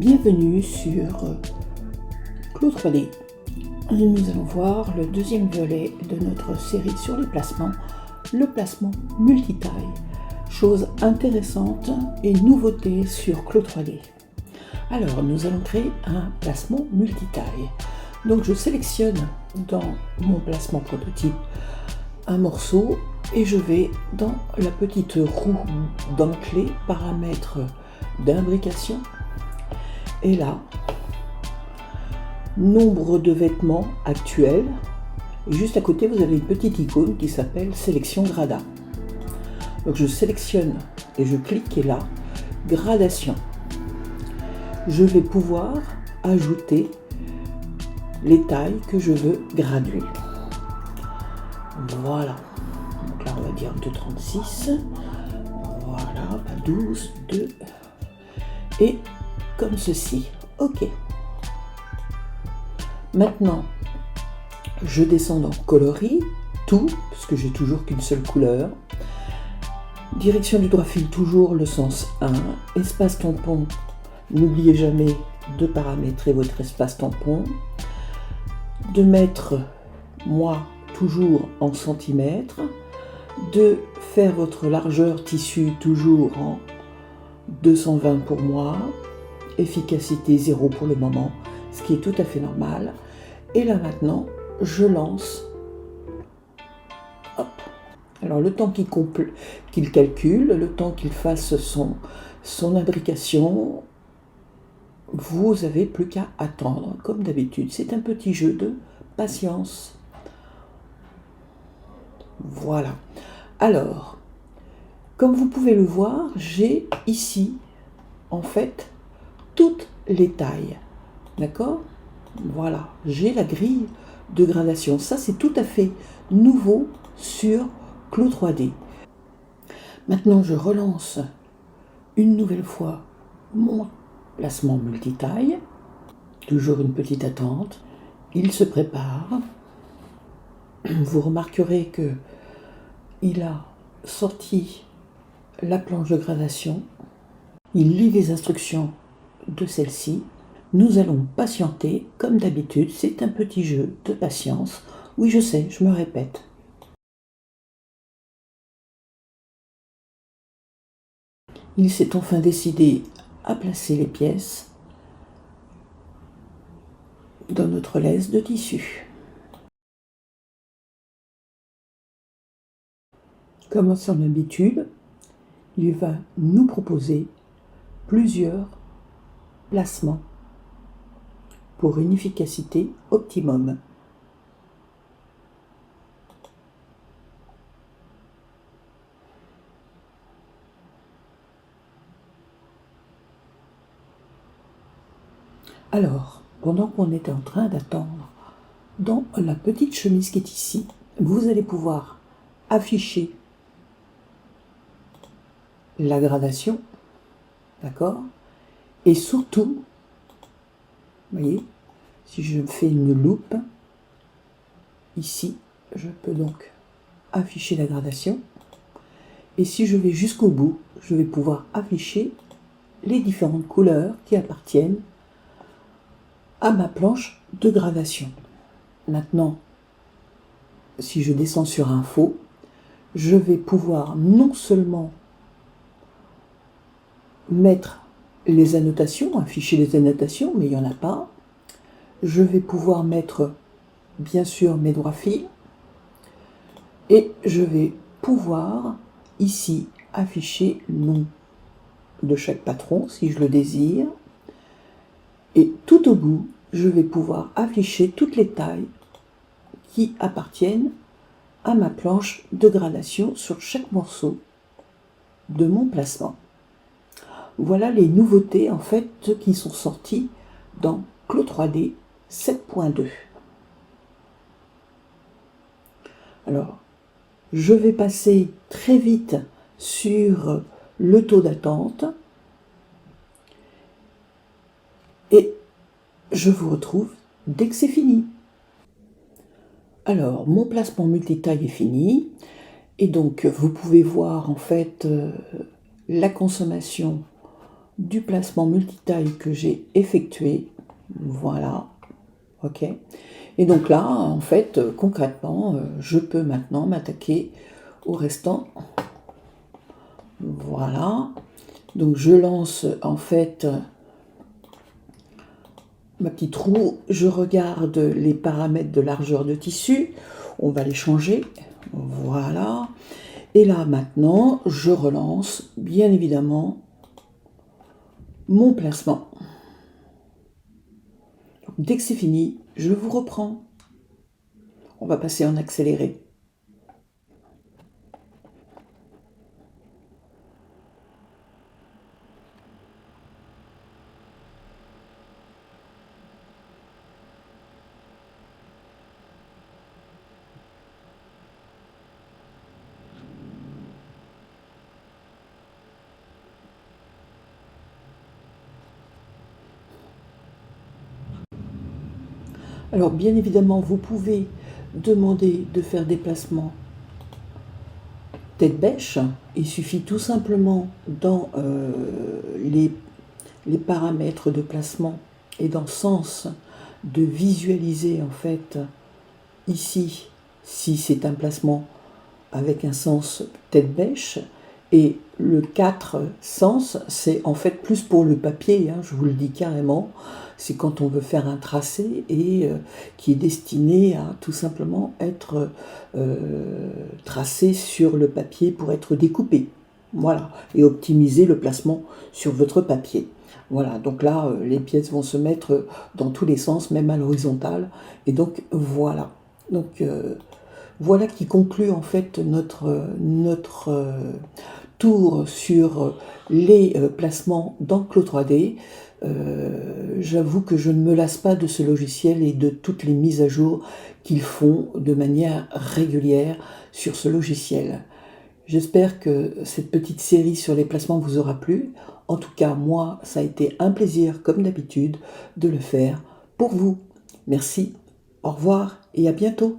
Bienvenue sur Clos 3D. Nous allons voir le deuxième volet de notre série sur les placements, le placement multitaille. Chose intéressante et nouveauté sur Clos 3D. Alors, nous allons créer un placement multitaille. Donc, je sélectionne dans mon placement prototype un morceau et je vais dans la petite roue dentelée paramètres d'imbrication. Et là, nombre de vêtements actuels. Et juste à côté, vous avez une petite icône qui s'appelle sélection gradation. Donc je sélectionne et je clique et là, gradation. Je vais pouvoir ajouter les tailles que je veux graduer. Voilà. Donc là, on va dire 2,36. Voilà, 12, 2. Et comme ceci. OK. Maintenant, je descends dans coloris, tout, parce que j'ai toujours qu'une seule couleur. Direction du droit fil, toujours le sens 1. Espace tampon, n'oubliez jamais de paramétrer votre espace tampon. De mettre, moi, toujours en centimètres. De faire votre largeur tissu toujours en 220 pour moi. Efficacité 0 pour le moment, ce qui est tout à fait normal. Et là maintenant, je lance. Hop. Alors le temps qu'il calcule, le temps qu'il fasse son imbrication, vous avez plus qu'à attendre, comme d'habitude. C'est un petit jeu de patience. Voilà. Alors, comme vous pouvez le voir, j'ai ici, en fait, toutes les tailles. D'accord? Voilà, j'ai la grille de gradation. Ça, c'est tout à fait nouveau sur Clos 3D. Maintenant, je relance une nouvelle fois mon placement multitaille. Toujours une petite attente. Il se prépare. Vous remarquerez que il a sorti la planche de gradation. Il lit les instructions de celle-ci. Nous allons patienter, comme d'habitude, c'est un petit jeu de patience. Oui, je sais, je me répète. Il s'est enfin décidé à placer les pièces dans notre laisse de tissu. Comme à son habitude, il va nous proposer plusieurs placements pour une efficacité optimum. Alors, pendant qu'on est en train d'attendre, dans la petite chemise qui est ici, vous allez pouvoir afficher la gradation, d'accord? Et surtout, vous voyez, si je fais une loupe, ici, je peux donc afficher la gradation. Et si je vais jusqu'au bout, je vais pouvoir afficher les différentes couleurs qui appartiennent à ma planche de gradation. Maintenant, si je descends sur Info, je vais pouvoir non seulement mettre les annotations, afficher les annotations, mais il n'y en a pas. Je vais pouvoir mettre, bien sûr, mes droits fils. Et je vais pouvoir, ici, afficher le nom de chaque patron, si je le désire. Et tout au bout, je vais pouvoir afficher toutes les tailles qui appartiennent à ma planche de gradation sur chaque morceau de mon placement. Voilà les nouveautés en fait qui sont sorties dans Clos 3D 7.2. Alors, je vais passer très vite sur le taux d'attente et je vous retrouve dès que c'est fini. Alors, mon placement multitaille est fini et donc vous pouvez voir en fait la consommation du placement multitaille que j'ai effectué. Voilà, ok. Et donc là, en fait, concrètement, je peux maintenant m'attaquer au restant. Voilà. Donc je lance en fait ma petite roue, je regarde les paramètres de largeur de tissu, on va les changer, voilà. Et là maintenant, je relance bien évidemment mon placement. Donc, dès que c'est fini, je vous reprends. On va passer en accéléré. Alors bien évidemment, vous pouvez demander de faire des placements tête bêche. Il suffit tout simplement dans les paramètres de placement et dans le sens de visualiser en fait ici si c'est un placement avec un sens tête bêche, et le 4 sens c'est en fait plus pour le papier, hein, je vous le dis carrément, c'est quand on veut faire un tracé et qui est destiné à tout simplement être tracé sur le papier pour être découpé, voilà, et optimiser le placement sur votre papier. Voilà, donc là, les pièces vont se mettre dans tous les sens, même à l'horizontale. Et donc, voilà. Donc, voilà qui conclut en fait notre tour sur les placements dans Clo 3D. J'avoue que je ne me lasse pas de ce logiciel et de toutes les mises à jour qu'ils font de manière régulière sur ce logiciel. J'espère que cette petite série sur les placements vous aura plu. En tout cas, moi, ça a été un plaisir, comme d'habitude, de le faire pour vous. Merci, au revoir et à bientôt.